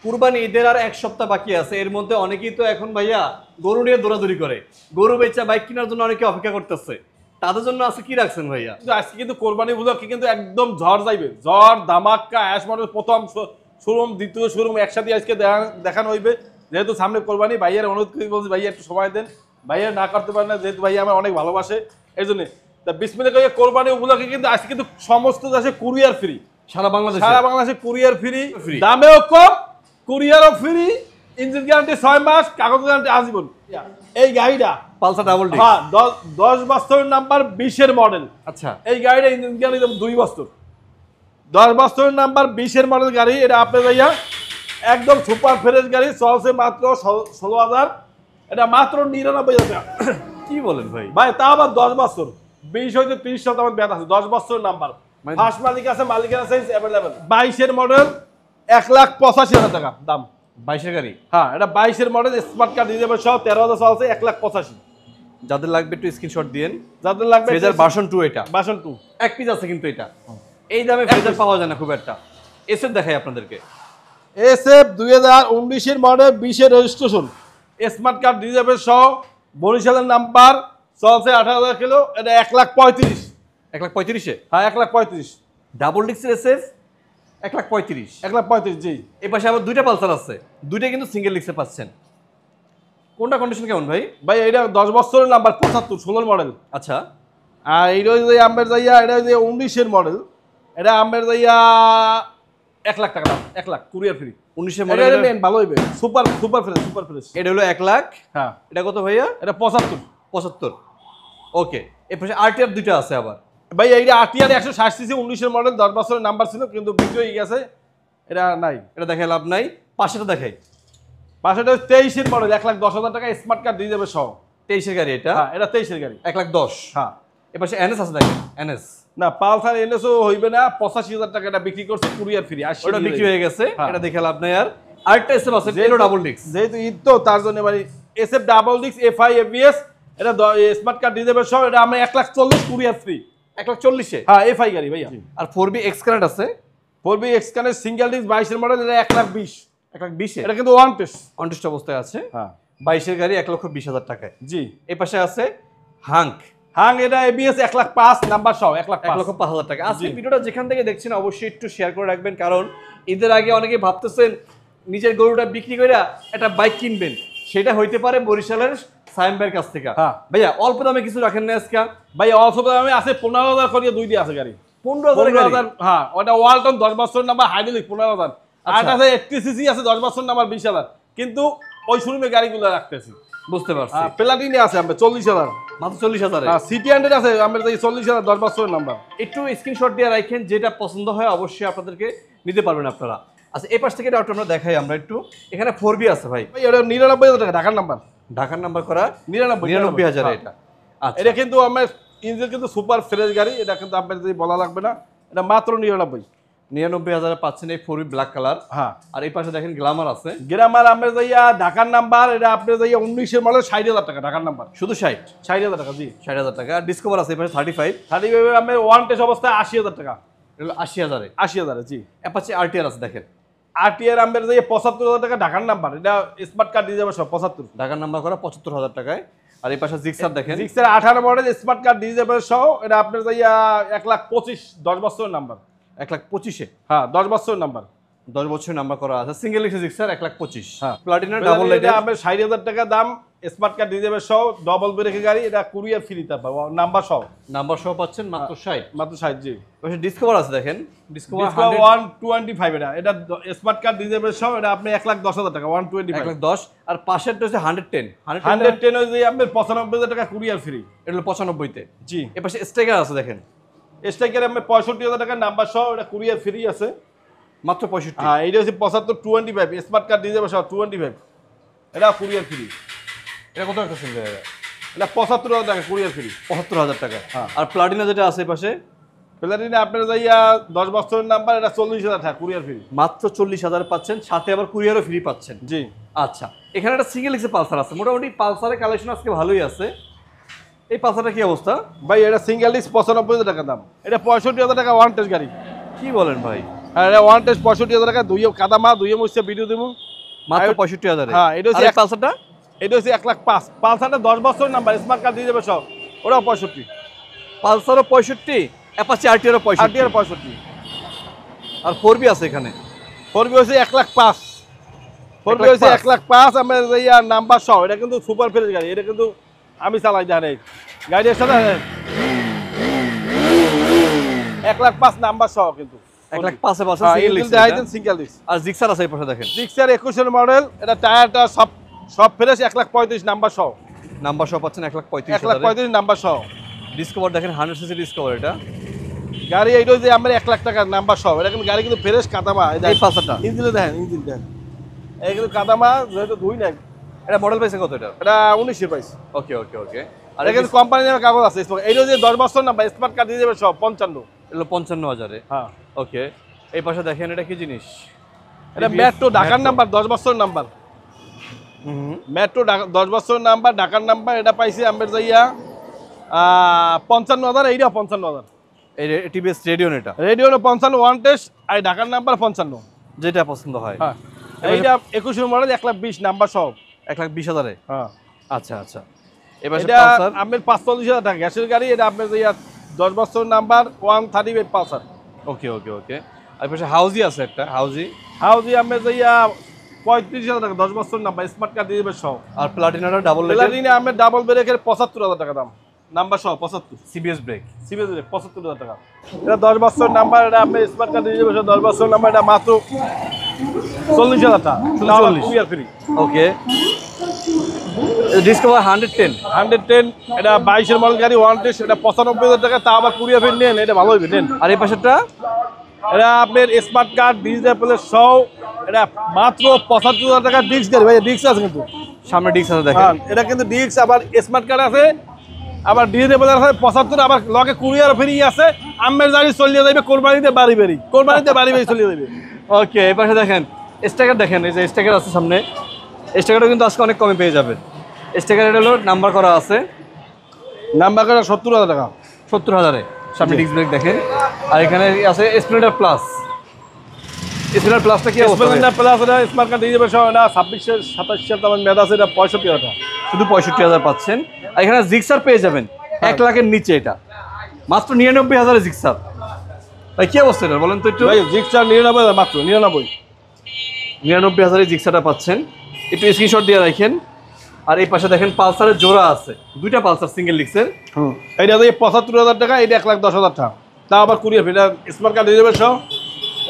কুরবানি ঈদের আর 1 সপ্তাহ বাকি আছে, এর মধ্যে অনেকেই তো এখন ভাইয়া গরু নিয়ে দৌড়াদৌড়ি করে, গরু বেচা বাইক কেনার জন্য অনেকে অপেক্ষা করতেছে, তাদের জন্য আজকে কি রাখছেন ভাইয়া? আজকে কিন্তু কোরবানি উপলক্ষে কিন্তু একদম ঝড় যাইবে, ঝড় ধামাক্কা অ্যাশ মডেল প্রথম শোরুম দ্বিতীয় শোরুম একসাথে আজকে দেখানো হইবে। যেহেতু সামনে কোরবানি, ভাইয়ের অনুরোধ করে বলছি ভাইয়া একটু সময় দেন, ভাইয়া না করতে পারে না, যেহেতু ভাইয়া আমার অনেক ভালোবাসে এই জন্য। বিসমিল্লাহ কোরবানি উপলক্ষে কিন্তু আজকে কিন্তু সমস্ত দেশে কুরিয়ার ফ্রি, সারা বাংলাদেশে কুরিয়ার ফ্রি, দামেও কম, কুরিয়ারও ফ্রি, ইঞ্জিন গ্যারান্টি 6 মাস, কাগজ গ্যারান্টি আজীবন। এই গাড়িটা পালসার ডাবল ডিস্ক, হ্যাঁ 10 বছরের নাম্বার 20 এর মডেল। আচ্ছা, এই গাড়িটা ইঞ্জিন গ্যারান্টি 2 বছর, 10 বছরের নাম্বার 20 এর মডেল গাড়ি। এটা আপনার ভাইয়া একদম সুপার ফ্রেশ গাড়ি, চলছে মাত্র 16,000, এটা মাত্র 99,000 টাকা। কি বলেন ভাই? ভাই তা আবার 10 বছর, 20 হইতে 30 শতাংশ আমার ব্যাট আছে, 10 বছরের নাম্বার, ফার্স্ট মালিক আছে, মালিকের আছে অ্যাভেলেবেল। 22 এর মডেল 1,85,000 টাকা দাম। 22 এর গাড়ি, হ্যাঁ এটা 22 এর মডেল, স্মার্ট কার্ড দিয়ে যাবে সব, 13,000 চলছে, 1,85,000। যাদের লাগবে একটু স্ক্রিনশট দিয়েন, যাদের লাগবে ফ্রেজার ভার্সন 2, এটা ভার্সন 2 এক পিস আছে, কিন্তু এটা এই দামে ফ্রেজার পাওয়া যায় না খুব একটা। এসে দেখাই আপনাদেরকে, SF 2019 এর মডেল, 20 এর রেজিস্ট্রেশন, স্মার্ট কার্ড দিয়ে যাবে সব, বরিশালের নাম্বার, চলছে 18,000 কিলো, এটা 1,35,000। 1,35,000-এ? হ্যাঁ 1,35,000 ডাবল ডিস্কের এসএফ 1,35,000। 1,35,000 জি। এই পাশে আবার দুইটা পালসার আছে, দুইটা কিন্তু সিঙ্গেল ডিস্কে পাচ্ছেন। কোনটা কন্ডিশন কেমন ভাই? ভাই এটা 10 বছরের নাম্বার, 75 16 মডেল। আচ্ছা, আর এইটা যে আমের যাইয়া, এটা যে 19 এর মডেল, এটা আমের যাইয়া 1 লাখ টাকা দাম, 1 লাখ কুরিয়ার ফ্রি। 19 এর মডেল মডেল, নেন ভালো হইবে, সুপার ফ্রেশ। এটা হলো 1 লাখ। হ্যাঁ এটা কত ভাইয়া? এটা 75। ওকে, এই পাশে আরটিআর দুইটা আছে আবার। ভাই এইটা আরটিআর 160 সিসি 19 এর মডেল, 10 বছরের নাম্বার ছিল কিন্তু বিক্রি হয়ে গেছে, এটা নাই। এটা দেখে লাভ নাই, পাশেটা দেখাই। পাশেটা 23 এর মডেল, 1,10,000 টাকা, স্মার্ট কার্ড দিয়ে যাবে সহ। 23 এর গাড়ি এটা? হ্যাঁ এটা 23 এর গাড়ি, 1,10,000। হ্যাঁ। এই পাশে এনএস আছে, দেখেন এনএস। না পালসার এনএসও হইবে না, 85,000 টাকা এটা বিক্রি করছে, কুরিয়ার ফ্রি। ওটা বিক্রি হয়ে গেছে, হ্যাঁ। এটা দেখে লাভ নাই। আর আরেকটা এসএফ আছে, এটা ডাবল ডিস্ক, যেহেতু ঈদ তো তার জন্য মানে SF double disc FI ABS, এটা স্মার্ট কার্ড দিয়ে দেবে সব, এটা আমরা 1,40,000 কুরিয়ার ফ্রি। 1,40,000-এ? হ্যাঁ FI গাড়ি ভাইয়া। আর 4B এক্স কারেন্ট আছে, 4B x current single disc 22 এর মডেল, এটা 1,20,000। 1,20,000-এ? এটা কিন্তু ওয়ান টেস্ট অনটেস্ট অবস্থায় আছে। হ্যাঁ 22 এর গাড়ি 1,20,000 টাকায়। জি। এই পাশে আছে হাঙ্ক, এটা ABS 1,05,000 নাম্বার সহ, 1,05,000। 1,05,000 টাকা। আজকে ভিডিওটা যেখান থেকে দেখছেন অবশ্যই একটু শেয়ার করে রাখবেন, কারণ ঈদের আগে অনেকে ভাবতেছেন নিজের গরুটা বিক্রি করে একটা বাইক কিনবেন, সেটা হইতে পারে বরিশালের সায়েম ভাইয়ের কাছ থেকে। হ্যাঁ ভাইয়া অল্প দামে কিছু রাখেন না আজকে? ভাই অল্প দামে আছে, 15,000 করিয়ে দুই দিয়ে আছে গাড়ি। 15,000? হ্যাঁ ওটা ওয়ালটন 10 বছরের নাম্বার, হাইড্রোলিক 15,000। আর আছে 80 সিসি আছে 10 বছরের নাম্বার 20,000, কিন্তু ওই শোরুমে গাড়িগুলো রাখতেছি। বুঝতে পারছি। প্লাটিনে আছে আমরা 40,000, মাত্র 40,000-এ? হ্যাঁ সিটি 100 আছে আমরা 40,000 10 বছরের নাম্বার। একটু স্ক্রিনশট দিয়ে রাখেন, যেটা পছন্দ হয় অবশ্যই আপনাদেরকে নিতে পারবেন আপনারা। আচ্ছা এই পাশ থেকে এটা আমরা দেখাই আমরা একটু। এখানে 4B আছে ভাই, ভাই এটা 99,000 টাকা ঢাকার নাম্বার, ঢাকার নাম্বার করা 99,000 এটা। আচ্ছা এটা কিন্তু আমার ইঞ্জিন কিন্তু সুপার ফ্রেশ গাড়ি, এটা কিন্তু আপনার যদি বলা লাগবে না, এটা মাত্র 99,000-এ পাচ্ছেন এই 4B ব্ল্যাক কালার। হ্যাঁ আর এই পাশে দেখেন গ্ল্যামার আছে, গ্রামার আমরা যাইয়া ঢাকার নাম্বার, এটা আপনার যাইয়া 19 এর মডেল 60,000 টাকা ঢাকার নাম্বার, শুধু 60,000 টাকা জি। 60,000 টাকা। আর ডিসকভার আছে এই পাশে 35, 35 আমরা ওয়ান টেস্ট অবস্থায় 80,000 টাকা, এটা হলো 80,000-এ। 80,000 জি। অ্যাপাচি আরটিআর আছে দেখেন, আরটিআর আমরা যাইয়া 75,000 টাকা ঢাকার নাম্বার, এটা স্মার্ট কার্ড দিয়ে যাবে সব 75 ঢাকার নাম্বার করা 75,000 টাকায়। আর এই পাশে জিক্সার দেখেন, জিক্সার 18 মডেল স্মার্ট কার্ড দিয়ে যাবে সহ, এটা আপনার যাইয়া 1,25,000 10 বছরের নাম্বার। 1,25,000-এ? হ্যাঁ 10 বছরের নাম্বার, 10 বছরের নাম্বার করা আছে, সিঙ্গেল এক্সি জিক্সার 1,25,000। হ্যাঁ প্লাটিনা ডাবল লাইট আমরা 60,000 টাকা দাম, স্মার্ট কার্ড দিয়ে যাবে সহ, ডবল ব্রেকের গাড়ি, এটা কুরিয়ার ফ্রি তারপর নাম্বার সহ, নাম্বার সহ পাচ্ছেন মাত্র 60। মাত্র 60 জি। পাশে ডিসকভার আছে দেখেন, ডিসকভার 125 এটা স্মার্ট কার্ড দিয়ে যাবে সহ, এটা আপনি 1,10,000 টাকা 125। 1,10,000। আর পাশেরটা হচ্ছে 110 ওই যে আপনার 95,000 টাকা কুরিয়ার ফ্রি, এটা হলো 95-তে জি। এ পাশে স্ট্রাইকার আছে দেখেন, স্ট্রাইকার আপনি 65,000 টাকা নাম্বার সহ, এটা কুরিয়ার ফ্রি আছে মাত্র 65। হ্যাঁ এইটা হচ্ছে 75 স্মার্ট কার্ড দিয়ে যাবে সহ 25, এটা কুরিয়ার ফ্রি। এটা কত একটা সিঙ্গেল? এটা 75,000 টাকা কুরিয়ার ফ্রি, 75,000 টাকা। হ্যাঁ। আর প্লাটিনা যেটা আছে পাশে, প্লাটিনা আপনার যাইয়া 10 বছরের নাম্বার, এটা 40,000 টাকা কুরিয়ার ফ্রি, মাত্র 40,000 পাচ্ছেন, সাথে আবার কুরিয়ারও ফ্রি পাচ্ছেন। জি। আচ্ছা এখানে একটা সিঙ্গেল এক্সে পালসার আছে, মোটামুটি পালসারের কালেকশন আজকে ভালোই আছে। এই পালসারটা কি অবস্থা ভাই? এটা সিঙ্গেল ডিস্ক 95,000 টাকা দাম, এটা 65,000 টাকা ওয়ান টেস্ট গাড়ি। কি বলেন ভাই? আর ওয়ান টেস্ট 65,000 টাকা, দুইয়ে কাদামা, দুইয়ে মুছে ভিডিও দেবো মাত্র 65,000। হ্যাঁ, এটা হচ্ছে পালসারটা, এটা হচ্ছে 1,05,000। পালসারটা 10 বছর নাম্বার, স্মার্ট কার্ড দিয়ে যাবে সব, ওরাও 65, পালসারও 65, অ্যাপাচি আরটিআরও 65, আর 65। আর 4B আছে এখানে। 4B হচ্ছে 1,05,000, 4B হচ্ছে 1,05,000। আমার ইয়া নাম্বার সহ, এটা কিন্তু সুপার ফ্রেশ গাড়ি, এটা কিন্তু আমি চালাই জানি গাড়ির সাথে 1,05,000 নাম্বার সহ কিন্তু 1,05,000 পালসার হ্যাঁ, সিঙ্গেল এটা ডিস্ক। দেখাইতেন সিঙ্গেল ডিস্ক। আর জিক্সার আছে এই পাশে দেখেন, জিক্সার 21 মডেল, এটা টায়ারটা সব ফ্রেশ, 1,35,000 নাম্বার সহ, নাম্বার সহ পাচ্ছেন 1,35,000। 1,35,000 নাম্বার সহ। ডিসকভার দেখেন 100cc ডিসকভার, এটা গাড়ি এইটা যে আমার 1,00,000 টাকার নাম্বার সহ, এটা কিন্তু গাড়ি কিন্তু ফ্রেশ কাদামা। এই পালসারটা ইঞ্জিনে দেখেন, ইঞ্জিন দেখেন, এই কিন্তু কাদামা, যেহেতু ধুই নাই। এটা মডেল পাইছে কত এটা? এটা 19 পাইছে। ওকে ওকে ওকে। আর এটা কিন্তু কোম্পানির নামে কাগজ আছে। এইটা যে 10 বছর নাম্বার, স্মার্ট কার্ড দিয়ে যাবে সব 55। এলো 55,000। হ্যাঁ, ওকে। এই পাশে দেখেন এটা কি জিনিস? এটা মেট্রো ঢাকার নাম্বার, 10 বছর নাম্বার। মেট্রো 10 বছর নাম্বার, ঢাকার নাম্বার। এটা পাইছি আমরা যাইয়া 55,000, এইটাও 55,000। এই টিভিএস রেডিও এটা, রেডিও 55, ওয়ান টেস্ট, আর ঢাকার নাম্বার 55। যেটা পছন্দ হয়। হ্যাঁ, এইটা 21 মডেল, 1,20,000 নাম্বার সব। 1,20,000। হ্যাঁ, আচ্ছা আচ্ছা। এবার এটা আপনার 45,000 টাকা গ্যাসের গাড়ি। এটা আপনার যাইয়া 10 বছর নাম্বার, 138 পালসার। ওকে ওকে ওকে। আর পাশে হাউজি আছে একটা, হাউজি আপনার যাইয়া 35,000 টাকা, 10 বছর নাম্বার, স্মার্ট কার্ড দিয়ে দেবে সব। আর প্লাটিনাটা ডাবল লেগ, প্লাটিনা আপনার ডাবল ব্রেকের 75,000 টাকা দাম, নাম্বার সহ 75। সিবিএস ব্রেক, সিবিএস 75,000 টাকা। এটা 10 বছর নাম্বার, এটা আপনি স্মার্ট কার্ড দিয়ে দেবে 10 বছর নাম্বার, এটা মাত্র 40,000 টাকা, 40 ফ্রি। ওকে। ডিসকভার 110, 110, এটা 22 মডেল গাড়ি, ওয়ান টেস্ট, এটা 95,000 টাকা, তা আবার 20 ফ্রি নেন, এটা ভালো হইবে নেন। আর এই পাশেরটা এটা আপনার স্মার্ট কার্ড ডিজিটাল প্লেস সহ, এটা মাত্র 75,000 টাকা। ডিস্ক গাড়ি ভাই, ডিস্ক আছে কিন্তু সামনে ডিস্ক আছে দেখেন। হ্যাঁ, এটা কিন্তু ডিস্ক, আবার স্মার্ট কার্ড আছে, আবার ডিজিটাল প্লেস আছে 75, আবার লগে কুরিয়ার ফ্রি আছে। আমের গাড়ি চলিয়ে যাবে কোরবানিতে, বাড়ি চলিয়ে যাবে। ওকে। এই পাশে দেখেন স্টিকার, দেখেন এই যে স্টিকার আছে সামনে, স্টিকারটা কিন্তু আজকে অনেক কমে পেয়ে যাবেন। স্টিকার এটা হলো নাম্বার করা আছে, নাম্বার কার্ড 70,000 টাকা, 70,000-এ। সামনে ডিস্ক ব্রেক দেখেন। আর এখানে আছে স্প্লেন্ডার প্লাস। স্প্লেন্ডার প্লাসটা কি অবস্থা? স্প্লেন্ডার প্লাস, এটা স্মার্ট কার্ড দিয়ে যাবে সহ, এটা 26 27 দামের মেয়াদ আছে, এটা 65,000 টাকা, শুধু 65,000 পাচ্ছেন। আর এখানে জিক্সার পেয়ে যাবেন 1,00,000-এর নিচে, এটা মাত্র 99,000-এ জিক্সার। ভাই কি অবস্থা এটা বলেন তো একটু? ভাই জিক্সার 99,000, মাত্র 99,000-এ জিক্সারটা পাচ্ছেন। একটু স্ক্রিনশট দিয়ে রাখেন। আর এই পাশে দেখেন পালসারের জোড়া আছে, দুইটা পালসার সিঙ্গেল ডিস্কের। এটা দিয়ে 75,000 টাকা, এটা 1,10,000 টাকা, তা আবার কুরিয়ার ফ্রি। এটা স্মার্ট কার্ড দিয়ে যাবে সহ,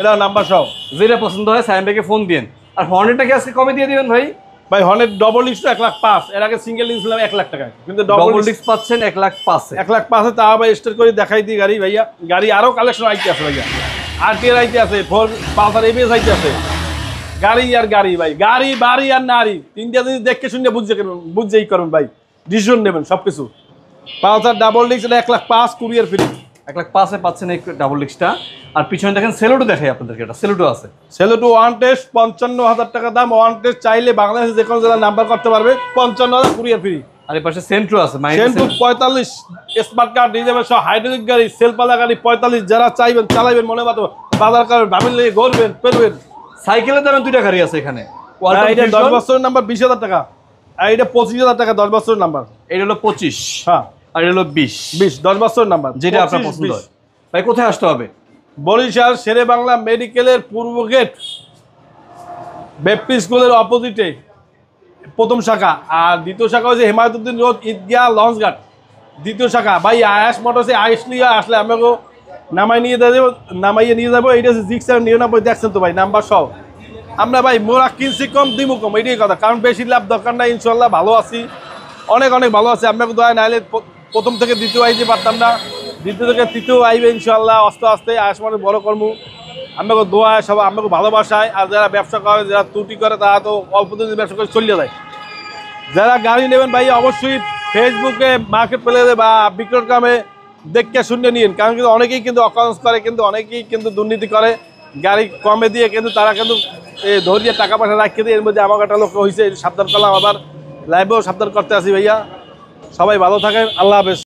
এটা নাম্বার সহ। যেটা পছন্দ হয় সাইম ভাইকে ফোন দিন। আর হর্নেটটাকে আজকে কমে দিয়ে দিবেন ভাই। ভাই হর্নেট ডবল ডিস্ক 1,05,000, এর আগে সিঙ্গেল ডিস্ক ছিলাম 1,00,000 টাকা, কিন্তু ডবল ডবল ডিস্ক পাচ্ছেন 1,05,000-এ। 1,05,000, তা আবার স্টার্ট করে দেখাই দিই গাড়ি ভাইয়া। গাড়ি আরো কালেকশন আইতে আছে ভাইয়া, আরটিআর আইতে আছে, 4 পালসার এবিএস আইতে আছে। গাড়ি আর গাড়ি ভাই, গাড়ি বাড়ি আর নারী, তিনটা জিনিস দেখে শুনে বুঝছেই করুন ভাই, ডিসিশন নেবেন সবকিছু। পালসার ডাবল ডিস্ক, এটা 1,05,000, কুরিয়ার ফ্রি। 1,05,000-এ পাচ্ছেন এই ডাবল ডিস্কটা। আর পিছনে দেখেন সেলুটো দেখাই আপনাদেরকে, এটা সেলুটো আছে। সেলুটো ওয়ান টেস্ট 55,000 টাকা দাম, ওয়ান টেস্ট চাইলে বাংলাদেশে যে কোনো জেলায় নাম্বার করতে পারবে, 55,000 কুরিয়ার ফ্রি। আর এই পাশে সেন্ট্রো আছে, সেন্টু 45, স্মার্ট কার্ড দিয়ে যাবে সব, হাইড্রোলিক গাড়ি, সেলপালা গাড়ি 45, যারা চাইবেন চালাইবেন, মনে মতো বাজার করবেন, ভাবির লেগে ঘুরবেন পেরবেন। সাইকেলের দামে দুইটা গাড়ি আছে এখানে। এটা 10 বছরের নাম্বার 20,000 টাকা, আর এটা 25,000 টাকা 10 বছরের নাম্বার। এটা হলো 25, হ্যাঁ, আর এটা হলো 20, 10 বছরের নাম্বার, যেটা আপনার পছন্দ হয়। ভাই কোথায় আসতে হবে? বরিশাল শেরে বাংলা মেডিকেলের পূর্ব গেট, বেপি স্কুলের অপোজিটে প্রথম শাখা, আর দ্বিতীয় শাখা হচ্ছে হেমায়তুদ্দিন রোড, ঈদগাহ লঞ্চ ঘাট, দ্বিতীয় শাখা। ভাই আয়াস মোটরসে আইসলিয়া আসলে আমাকে নামাইয়ে নিয়ে যাবো। এইটা হচ্ছে জিক্সার 99, দেখছেন তো ভাই নাম্বার সহ। আমরা ভাই মোরা কিনছি কম, দিমু কম, এইটাই কথা, কারণ বেশি লাভ দরকার নাই। ইনশাল্লাহ ভালো আছি, অনেক ভালো আছে। আপনাকে দয়া নাইলে প্রথম থেকে দ্বিতীয় আইতে পারতাম না, দ্বিতীয় থেকে তৃতীয় আইবে ইনশাল্লাহ আস্তে আস্তে। আয়াস মানে বড় কর্ম, আমাকে দোয়া সব, আমাকে ভালোবাসায়। আর যারা ব্যবসা করে, যারা ত্রুটি করে, তারা তো অল্প দিন ব্যবসা করে চলিয়ে যায়। যারা গাড়ি নেবেন ভাই, অবশ্যই ফেসবুকে মার্কেট প্লেসে বা বিক্রয় কামে দেখে শুনে নিন, কারণ কিন্তু অনেকেই কিন্তু অকারেন্স করে, কিন্তু অনেকেই কিন্তু দুর্নীতি করে। গাড়ি কমে দিয়ে কিন্তু তারা কিন্তু ধরিয়ে টাকা পয়সা রাখিয়ে দিয়ে, এর মধ্যে আমার একটা লোক হয়েছে, সাবধান করলাম। আবার লাইভেও সাবধান করতে আসি ভাইয়া। সবাই ভালো থাকেন, আল্লাহ হাফেজ।